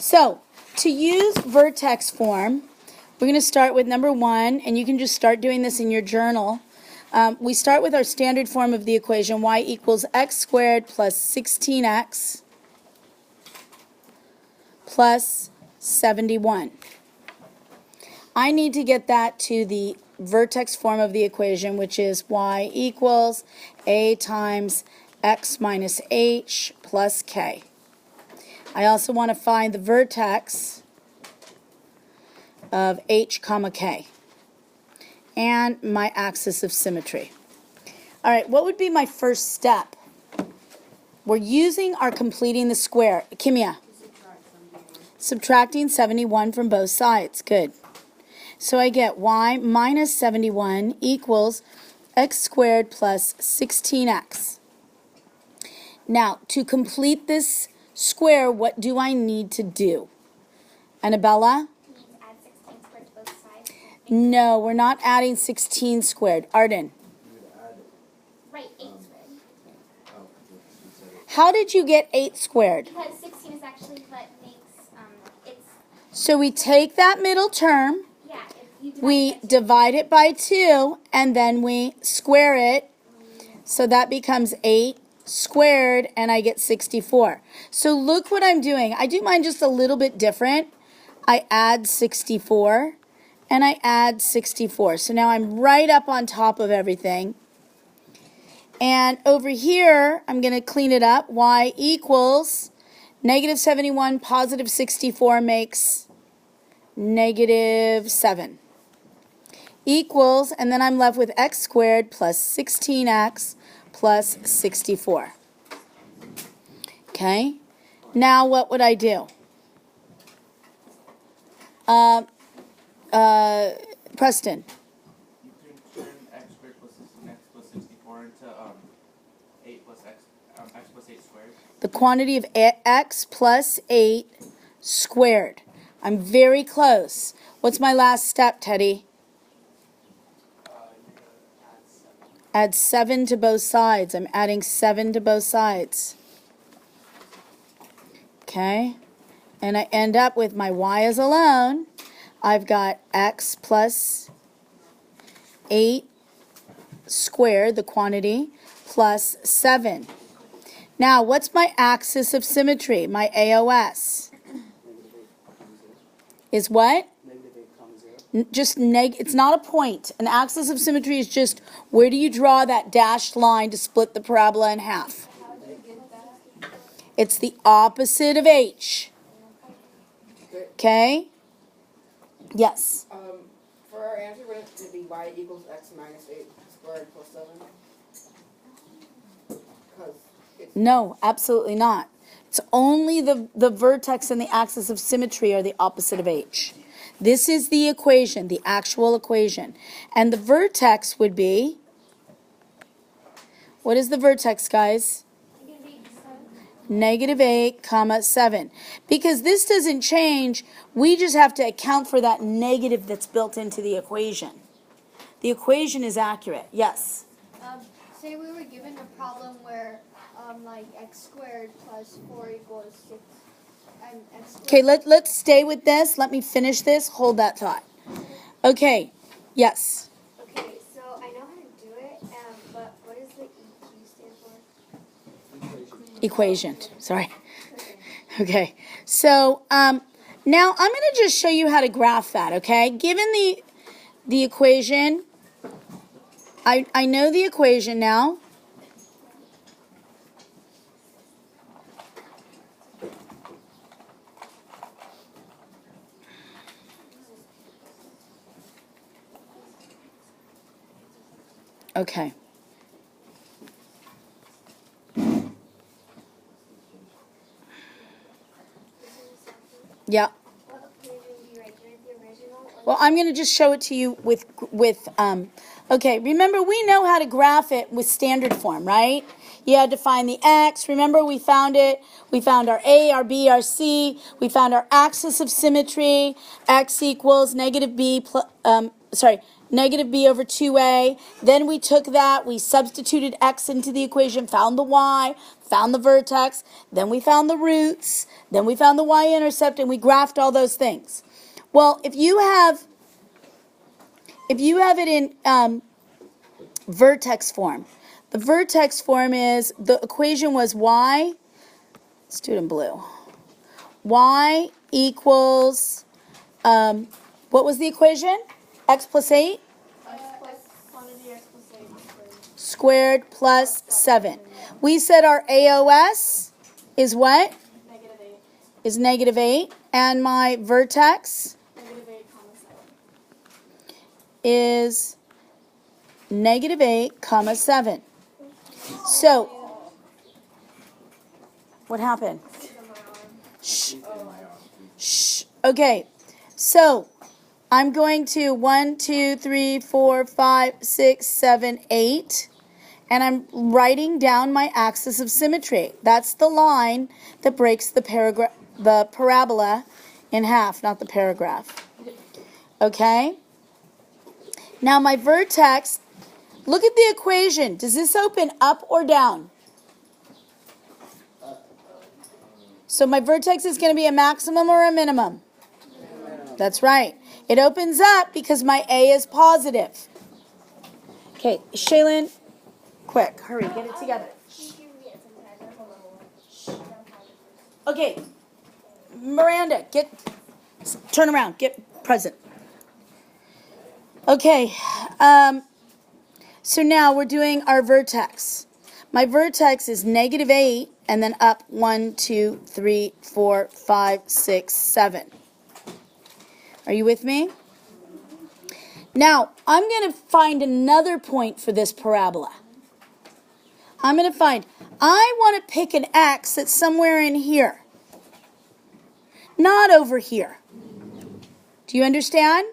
So, to use vertex form, we're going to start with number 1, and you can just start doing this in your journal. We start with our standard form of the equation, y equals x squared plus 16x plus 71. I need to get that to the vertex form of the equation, which is y equals a times x minus h plus k. I also want to find the vertex of h comma k and my axis of symmetry. All right, what would be my first step? We're using our completing the square. Kimia? Subtracting 71 from both sides. Good. So I get y minus 71 equals x squared plus 16x. Now, to complete this square, what do I need to do? Annabella? You need to add 16 squared to both sides. No, we're not adding 16 squared. Arden? Right, 8 squared. How did you get 8 squared? Because 16 is actually what makes it's. So we take that middle term, Yeah, if you we divide it by 2, and then we square it. So that becomes 8 squared, and I get 64. So look what I'm doing. I do mine just a little bit different. I add 64, and I add 64. So now I'm right up on top of everything. And over here, I'm going to clean it up. Y equals negative 71, positive 64 makes negative 7. Equals, and then I'm left with x squared plus 16x plus 64. Okay? Now what would I do? Preston. You can turn x squared plus 16x plus 64 into 8 plus x plus 8 squared. The quantity of x plus 8 squared. I'm very close. What's my last step, Teddy? Add 7 to both sides. I'm adding 7 to both sides. Okay? And I end up with my y's alone. I've got x plus 8 squared, the quantity, plus 7. Now, what's my axis of symmetry? My AOS is what? It's not a point. An axis of symmetry is just where do you draw that dashed line to split the parabola in half? It's the opposite of h. Okay? Yes? For our answer, would it be y equals x minus 8 squared plus 7? No, absolutely not. It's only the vertex and the axis of symmetry are the opposite of h. This is the equation, the actual equation. And the vertex would be, what is the vertex, guys? Negative 8, comma 7. Because this doesn't change, we just have to account for that negative that's built into the equation. The equation is accurate. Yes? Say we were given a problem where like x squared plus 4 equals 6. And x squared. Okay, let's stay with this. Let me finish this. Hold that thought. Okay, yes. Okay, so I know how to do it, but what does the EQ stand for? Equation. Sorry. Okay. So now I'm going to just show you how to graph that, okay? Given the equation, I know the equation now. Okay. Yeah. Well, I'm going to just show it to you with okay, remember we know how to graph it with standard form, right? You had to find the x. Remember we found it. We found our A, our B, our C. We found our axis of symmetry. X equals negative B plus, negative b over 2a. Then we took that, we substituted x into the equation, found the y, found the vertex, then we found the roots, then we found the y-intercept, and we graphed all those things. Well, if you have it in vertex form, the vertex form is, the equation was y, let's do it in blue, y equals, what was the equation? X plus 8? Squared plus 7. We said our AOS is what? Negative 8. Is negative 8. And my vertex Negative 8, 7. is negative 8, 7. So, what happened? Shh. Shh. Okay. So, I'm going to 1, 2, 3, 4, 5, 6, 7, 8. And I'm writing down my axis of symmetry. That's the line that breaks the parabola in half, not the paragraph. Okay? Now my vertex, look at the equation. Does this open up or down? So my vertex is going to be a maximum or a minimum? That's right. It opens up because my A is positive. Okay, Shaylin, quick, hurry, get it together. Okay, Miranda, turn around, get present. Okay, so now we're doing our vertex. My vertex is negative 8 and then up 1, 2, 3, 4, 5, 6, 7. Are you with me? Now, I'm going to find another point for this parabola. I want to pick an x that's somewhere in here. Not over here. Do you understand?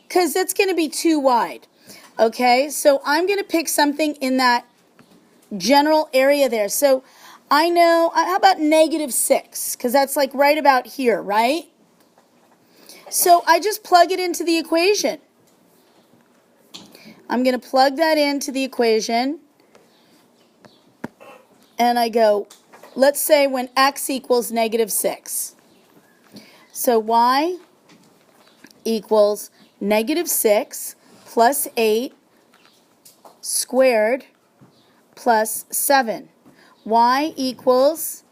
Because that's going to be too wide. Okay, so I'm going to pick something in that general area there. So I know, how about negative 6? Because that's like right about here, right? So I just plug it into the equation. I'm going to plug that into the equation. And I go, let's say when x equals negative 6. So y equals negative 6 plus 8 squared plus 7. Y equals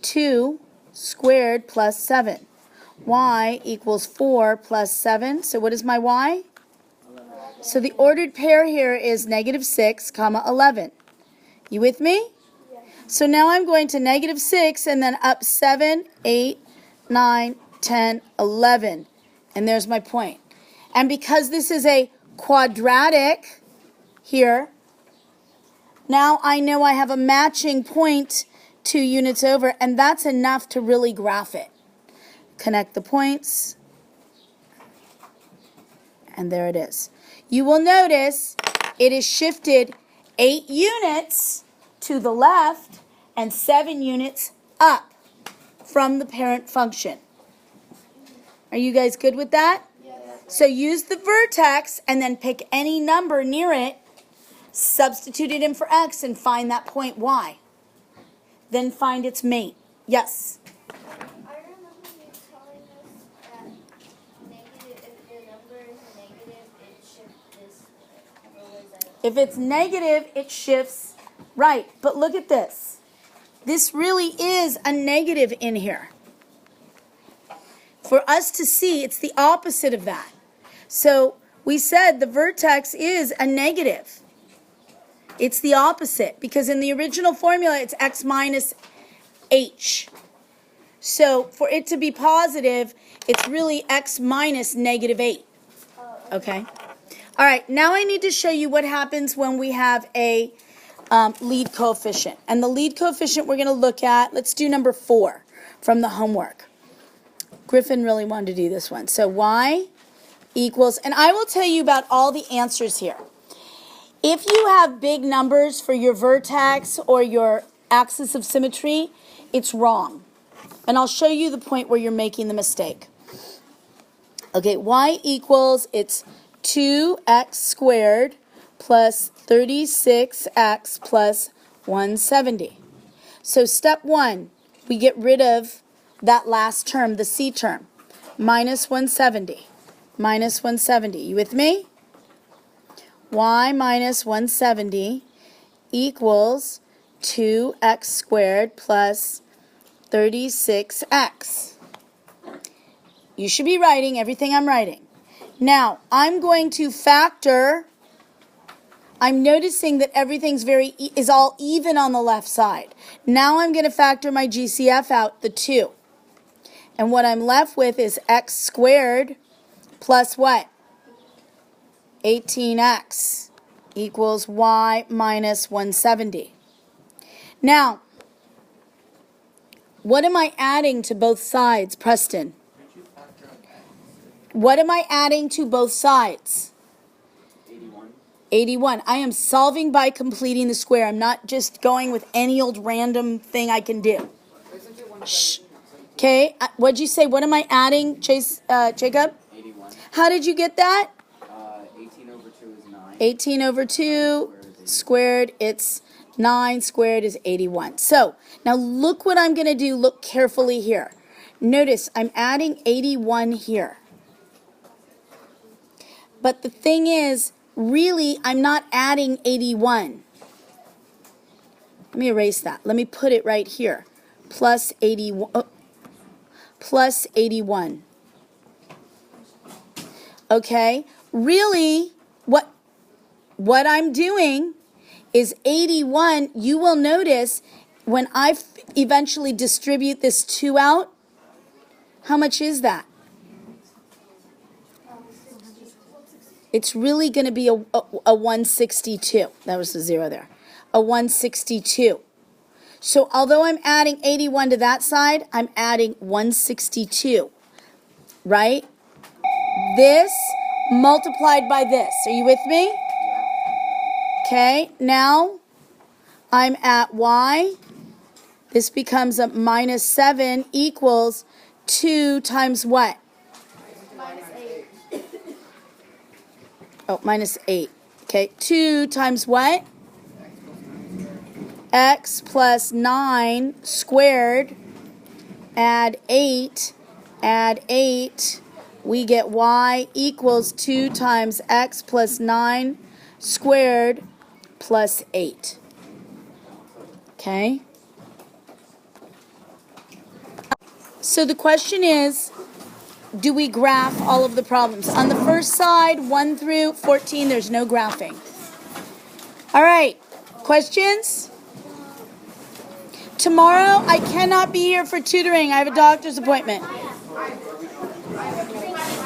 2 squared plus 7. Y equals 4 plus 7. So what is my y? 11. So the ordered pair here is negative 6, 11. You with me? Yeah. So now I'm going to negative 6 and then up 7, 8, 9, 10, 11. And there's my point. And because this is a quadratic here, now I know I have a matching point 2 units over, and that's enough to really graph it. Connect the points, and there it is. You will notice it is shifted 8 units to the left and 7 units up from the parent function. Are you guys good with that? Yes. So use the vertex and then pick any number near it, substitute it in for x, and find that point y. Then find its mate. Yes? I remember you telling us that negative, if the number is negative, it shifts this way. Or was that? If it's negative, it shifts right. But look at this. This really is a negative in here. For us to see, it's the opposite of that. So we said the vertex is a negative. It's the opposite, because in the original formula, it's x minus h. So for it to be positive, it's really x minus negative 8. Okay? All right, now I need to show you what happens when we have a lead coefficient. And the lead coefficient we're going to look at, let's do number 4 from the homework. Griffin really wanted to do this one. So y equals, and I will tell you about all the answers here. If you have big numbers for your vertex or your axis of symmetry, it's wrong. And I'll show you the point where you're making the mistake. Okay, y equals, it's 2x squared plus 36x plus 170. So step 1, we get rid of that last term, the c term, minus 170. Minus 170. You with me? Y minus 170 equals 2x squared plus 36x. You should be writing everything I'm writing. Now, I'm going to factor. I'm noticing that everything's is all even on the left side. Now I'm going to factor my GCF out, the 2. And what I'm left with is x squared plus what? 18x equals y minus 170. Now, what am I adding to both sides, Preston? What am I adding to both sides? 81. 81. I am solving by completing the square. I'm not just going with any old random thing I can do. Shh. Okay, what'd you say? What am I adding, Jacob? 81. How did you get that? 18 over 2 is 9. 18 over 2 squared, it's 9 squared is 81. So, now look what I'm going to do. Look carefully here. Notice I'm adding 81 here. But the thing is, really, I'm not adding 81. Let me erase that. Let me put it right here. Plus 81. Plus 81. Okay? Really, what I'm doing is 81. You will notice when I eventually distribute this 2 out, how much is that? It's really going to be a 162. That was the 0 there. A 162. So although I'm adding 81 to that side, I'm adding 162. Right? This multiplied by this. Are you with me? Okay, now I'm at y. This becomes a minus 7 equals 2 times what? Minus 8. Oh, minus 8. Okay, 2 times what? X plus 9 squared. Add 8. Add 8. We get y equals 2 times x plus 9 squared plus 8. Okay? So the question is, do we graph all of the problems? On the first side, 1 through 14, there's no graphing. All right, questions? Tomorrow, I cannot be here for tutoring. I have a doctor's appointment.